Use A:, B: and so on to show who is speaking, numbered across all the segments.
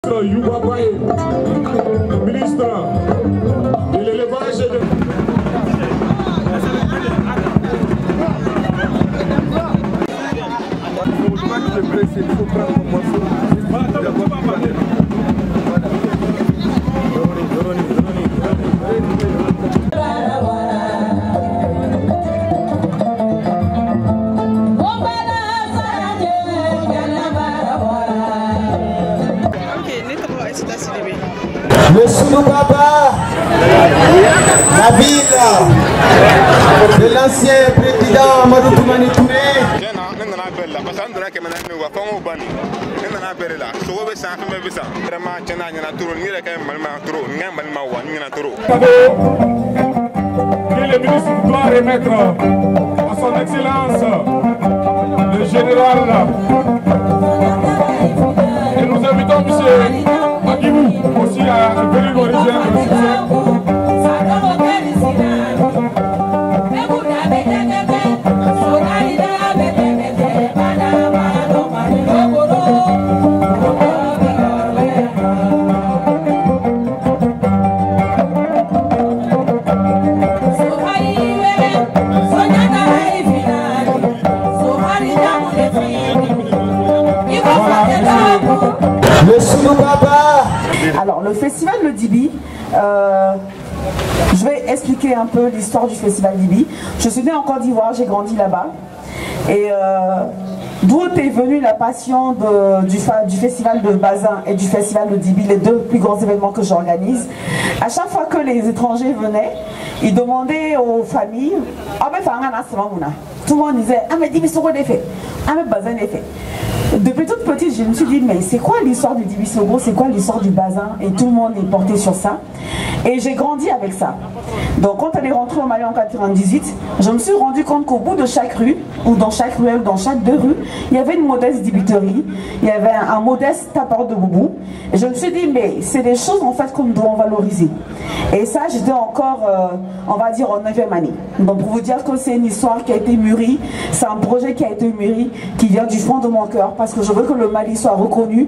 A: Youba Baye, ministre de l'élevage et de...
B: Le Soulou-Baba, la ville de l'ancien président Amadou Toumani Touré.
A: Le ministre doit remettre à son excellence le général. Et nous invitons M. Agibou aussi à venir nous rejoindre le succès.
C: Alors, le festival de Dibi, je vais expliquer un peu l'histoire du festival Dibi. Je suis née en Côte d'Ivoire, j'ai grandi là-bas. Et d'où est venue la passion du festival de Bazin et du festival de Dibi, les deux plus grands événements que j'organise. À chaque fois que les étrangers venaient, ils demandaient aux familles, tout le monde disait, ah mais Dibi Soro est fait, ah mais Bazin est fait. Depuis toute petite, je me suis dit, mais c'est quoi l'histoire du Dibi Soro, c'est quoi l'histoire du Bazin? Et tout le monde est porté sur ça. Et j'ai grandi avec ça. Donc quand elle est rentrée au Mali en 98, je me suis rendu compte qu'au bout de chaque rue, ou dans chaque ruelle, dans chaque deux rues, il y avait une modeste dibiterie, il y avait un modeste tapeur de boubou. Et je me suis dit, mais c'est des choses en fait que nous devons valoriser. Et ça, j'étais encore, on va dire, en 9e année. Donc pour vous dire que c'est une histoire qui a été mûrie, c'est un projet qui a été mûri, qui vient du fond de mon cœur, parce que je veux que le Mali soit reconnu.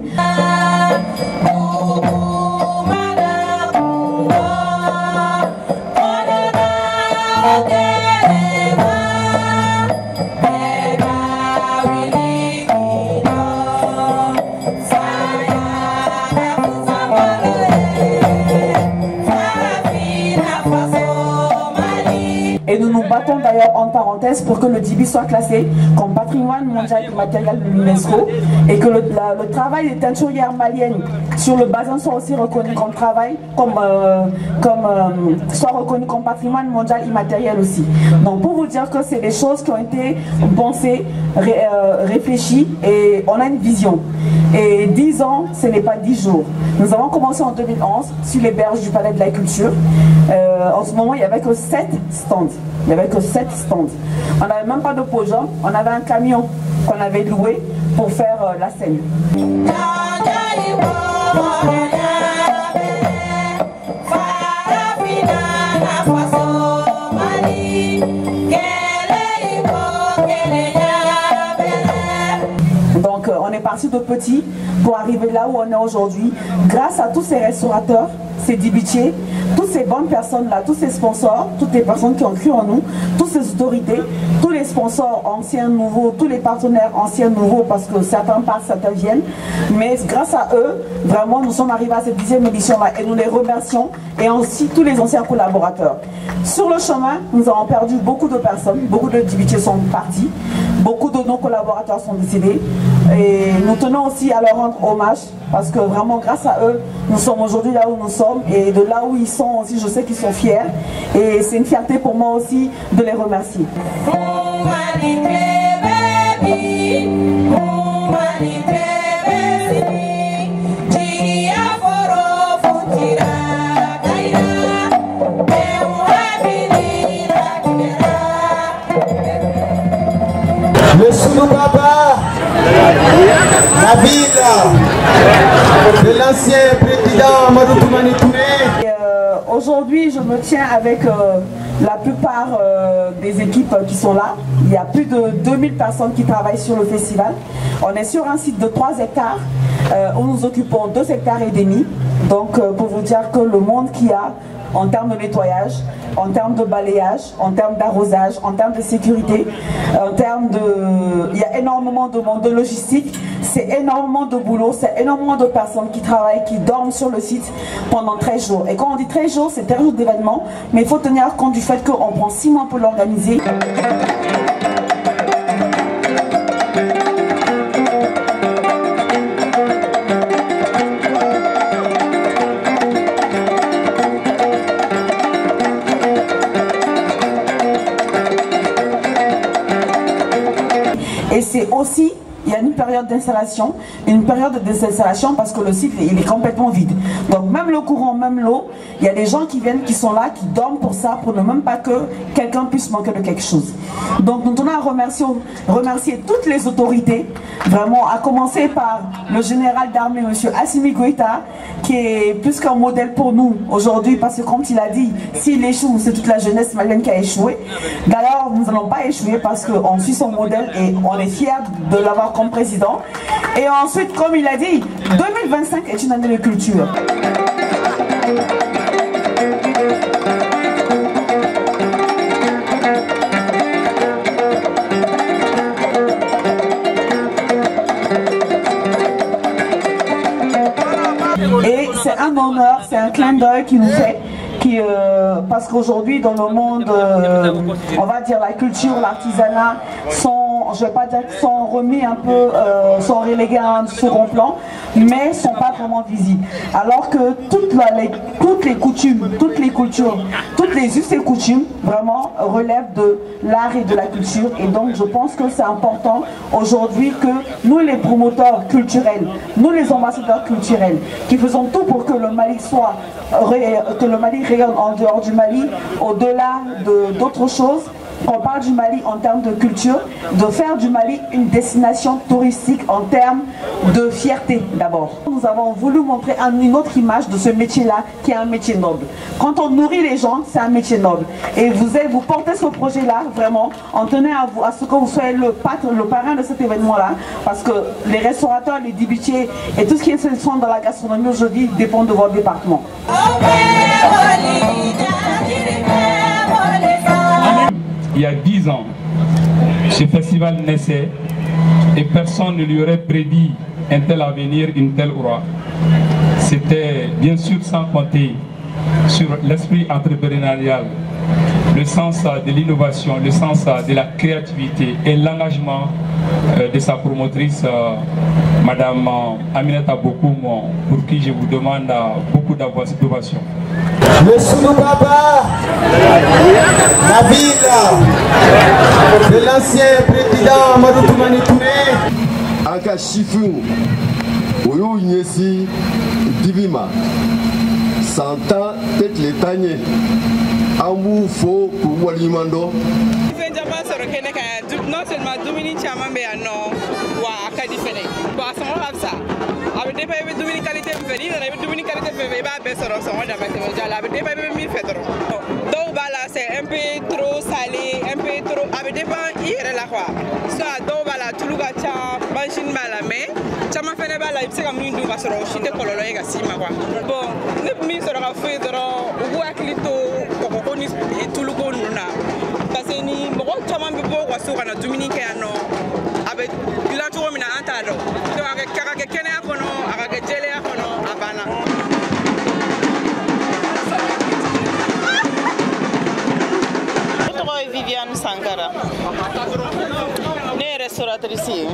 C: Et nous nous battons d'ailleurs en parenthèse pour que le Dibi soit classé comme patrimoine mondial immatériel de l'UNESCO et que le travail des teinturières maliennes sur le Bazin soit aussi reconnu comme travail, soit reconnu comme patrimoine mondial immatériel aussi. Donc pour vous dire que c'est des choses qui ont été pensées, réfléchies et on a une vision. Et 10 ans, ce n'est pas 10 jours. Nous avons commencé en 2011 sur les berges du Palais de la Culture. En ce moment, il n'y avait que 7 stands. Il n'y avait que 7 stands. On n'avait même pas de podium. On avait un camion qu'on avait loué pour faire la scène. Donc on est parti de petit pour arriver là où on est aujourd'hui grâce à tous ces restaurateurs, ces dibitiers, toutes ces bonnes personnes-là, tous ces sponsors, toutes les personnes qui ont cru en nous, toutes ces autorités, tous les sponsors anciens, nouveaux, tous les partenaires anciens, nouveaux, parce que certains partent, certains viennent. Mais grâce à eux, vraiment, nous sommes arrivés à cette 10e édition-là et nous les remercions et aussi tous les anciens collaborateurs. Sur le chemin, nous avons perdu beaucoup de personnes, beaucoup de dibitiers sont partis, beaucoup de nos collaborateurs sont décédés et nous tenons aussi à leur rendre hommage parce que vraiment grâce à eux, nous sommes aujourd'hui là où nous sommes et de là où ils sont aussi, je sais qu'ils sont fiers et c'est une fierté pour moi aussi de les remercier.
B: Le Soulou-Baba, la ville de l'ancien président Amadou Toumani Touré.
C: Aujourd'hui, Aujourd'hui, je me tiens avec la plupart des équipes qui sont là. Il y a plus de 2000 personnes qui travaillent sur le festival. On est sur un site de 3 hectares où nous occupons 2 hectares et demi. Donc, pour vous dire que le monde qu'il y a en termes de nettoyage, en termes de balayage, en termes d'arrosage, en termes de sécurité, en termes de... Il y a énormément de monde, de logistique, c'est énormément de boulot, c'est énormément de personnes qui travaillent, qui dorment sur le site pendant 13 jours. Et quand on dit 13 jours, c'est 13 jours d'événement, mais il faut tenir compte du fait qu'on prend 6 mois pour l'organiser. Et c'est aussi, il y a une période d'installation, parce que le site il est complètement vide. Donc même le courant, même l'eau, il y a des gens qui viennent, qui sont là, qui dorment pour ça, pour ne même pas que quelqu'un puisse manquer de quelque chose. Donc nous tenons à remercier toutes les autorités, vraiment à commencer par le général d'armée, M. Assimi Goïta, qui est plus qu'un modèle pour nous aujourd'hui, parce que comme il a dit, s'il échoue, c'est toute la jeunesse malienne qui a échoué. D'ailleurs, nous n'allons pas échouer parce qu'on suit son modèle et on est fiers de l'avoir comme président. Et ensuite, comme il a dit, 2025 est une année de culture. Et c'est un honneur, c'est un clin d'œil qui nous fait, parce qu'aujourd'hui dans le monde, on va dire la culture, l'artisanat sont, je ne vais pas dire qu'ils sont remis un peu, sont relégués à un second plan, mais ne sont pas vraiment visibles. Alors que toutes les coutumes, toutes les cultures, toutes les us et coutumes vraiment relèvent de l'art et de la culture. Et donc je pense que c'est important aujourd'hui que nous les promoteurs culturels, nous les ambassadeurs culturels, qui faisons tout pour que le Mali soit, que le Mali rayonne en dehors du Mali, au-delà d'autres choses. On parle du Mali en termes de culture, de faire du Mali une destination touristique en termes de fierté d'abord. Nous avons voulu montrer une autre image de ce métier-là qui est un métier noble. Quand on nourrit les gens, c'est un métier noble. Et vous portez ce projet-là, vraiment, en tenant à ce que vous soyez le parrain de cet événement-là, parce que les restaurateurs, les dibitiers et tout ce qui est sélection dans la gastronomie aujourd'hui dépend de votre département.
A: Il y a 10 ans, ce festival naissait et personne ne lui aurait prédit un tel avenir, une telle aura. C'était bien sûr sans compter sur l'esprit entrepreneurial, le sens de l'innovation, le sens de la créativité et l'engagement de sa promotrice, Madame Aminata Bokoum, pour qui je vous demande beaucoup d'approbation.
B: Le Soulou Baba, Nabil, de l'ancien président Amadou Toumani Touré.
D: Aka Chifou, Oyo Nyesi, Divima, Santa Tête les Taniers, Amou Fo pour Walimando.
E: Non seulement Dominique Chamambe a non, ou à Kadifene. Bon, à ce moment-là, ça. Avec des pays de Dominique qualité féminine, avec Dominique qualité féminine, bah, ben, ça ressemble à la avec des pays mille fédéraux. Donc, voilà, c'est un peu trop salé, un peu trop. Avec des pays, il y a la quoi. Soit, donc, voilà, tout le monde a machine malamé. Chama fait la il s'est comme une double sur le chute coloré et gassi, ma quoi. Bon, le ministre aura fait de l'eau, ou à Clito, pour et tout le monde. Parce que ni beaucoup de gens qui sont sur la Dominique avec la tour mina antado donc avec caractère kenya kono avec gelé kono abana Viviane Sankara né restauratrice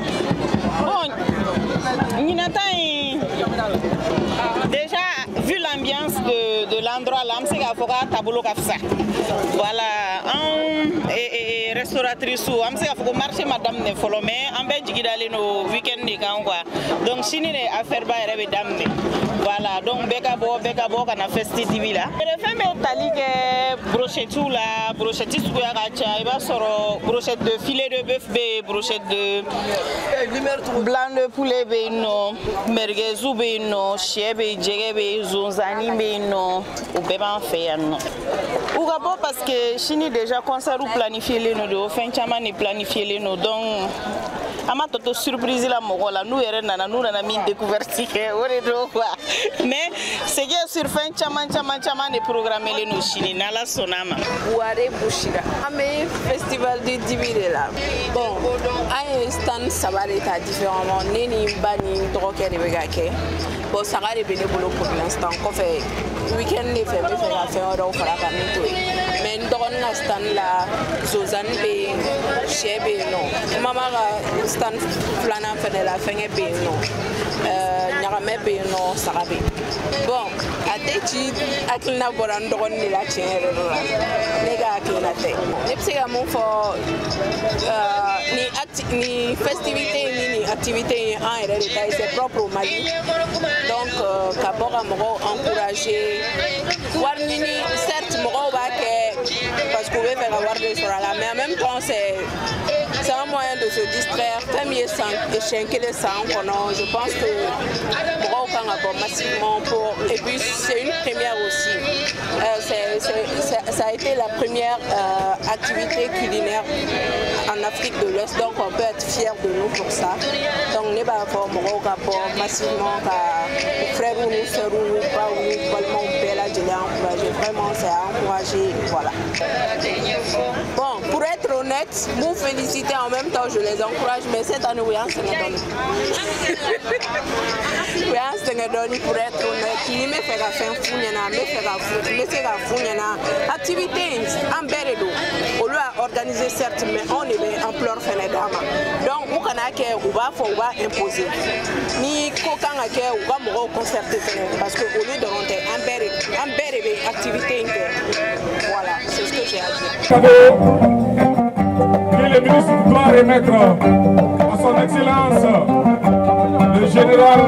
E: bon ni natai déjà vu l'ambiance de l'endroit là c'est qu'il faut tableau comme ça voilà et restauratrice ou am se ka fo marché madame ne folo mais am be jigi dalen no weekend ni kan quoi donc sini ne affaire ba rebe damne voilà donc beka bo kana festivité là le fait me tali ke brochette la brochette su ya ka cha iba soro brochette de filet de bœuf be brochette de blanc de poulet be no merguez be no chebe jege be zonzani be no ou be ban fait no ou gabo parce que chini déjà concert ou planifier les no de fin chama ni planifier les no donc ama toto surprise la mogola nous yere nana mi découverte que ore do quoi mais c'est que sur fin chama ne programmer les no chini nala sonama
F: Ouare Bouchira ame festival de Dibile là bon ay stand sabare ta différemment neni bani droké de begake bon ça va revenir pour l'instant qu'on fait week-end ne fait la faire au fara kamito mais ndon na stand la zozane be chebe non mama stand plana fait de la fin be non nyarame be non sarabe bon ateti aklina boran ndon ni la tiere la nega aklina te nepsega mon fo ni festivité ni activité en réalité c'est propre au Mali donc kabora mo encourager warnini certes mo ba que parce qu'on veut faire avoir des sur la mais en même temps c'est un moyen de se distraire premier sang échanquer les sangs je pense que mo kan massivement pour et puis c'est une première aussi ça a été la première activité culinaire en Afrique de l'Ouest donc on peut être fier de nous pour ça donc n'est pas pour massivement frère ou nous sœurs ou pas ou vraiment belle à encourager vraiment c'est à encourager voilà bon pour être honnête vous féliciter en même temps je les encourage mais cette année oui en Sénégal pour être honnête il me fait la fin founyana me fait la founyana activité en beredo au lieu organiser certes mais on est en pleurs Sénégal donc vous kanake ou va imposer ni kokanga ke ou va mo concerter parce que au lieu de monter en bere activité voilà c'est ce que j'ai à dire.
A: Que le ministre doit remettre à son excellence le général